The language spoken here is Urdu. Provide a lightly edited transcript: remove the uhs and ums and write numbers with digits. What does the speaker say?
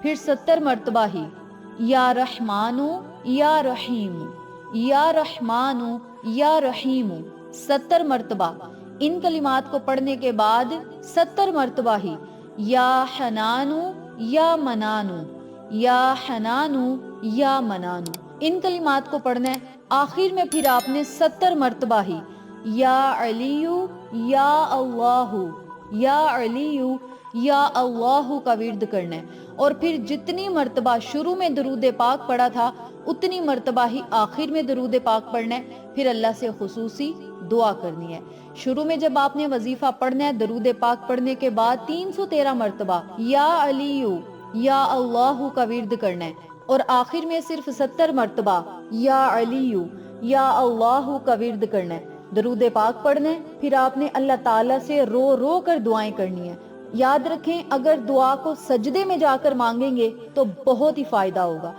پھر 70 مرتبہ ہی یا رحمانو یا رحیم، یا رحمانو یا رحیم، 70 مرتبہ۔ ان کلمات کو پڑھنے کے بعد 70 مرتبہ ہی یا حنانو یا منانو، یا حنانو یا منانو، ان کلمات کو پڑھنا ہے۔ آخر میں پھر آپ نے 70 مرتبہ ہی یا علیو یا اللہ، یا علیو یا اللہ کا ورد کرنا ہے، اور پھر جتنی مرتبہ شروع میں درود پاک پڑھا تھا اتنی مرتبہ ہی آخر میں درود پاک پڑھنا ہے۔ پھر اللہ سے خصوصی دعا کرنی ہے۔ شروع میں جب آپ نے وظیفہ پڑھنا ہے درود پاک پڑھنے کے بعد 313 مرتبہ یا علیو یا اللہ کا ورد کرنا ہے، اور آخر میں صرف 70 مرتبہ یا علیو یا اللہ کا ورد کرنا ہے، درود پاک پڑھنا ہے۔ پھر آپ نے اللہ تعالیٰ سے رو رو کر دعائیں کرنی ہیں۔ یاد رکھیں اگر دعا کو سجدے میں جا کر مانگیں گے تو بہت ہی فائدہ ہوگا۔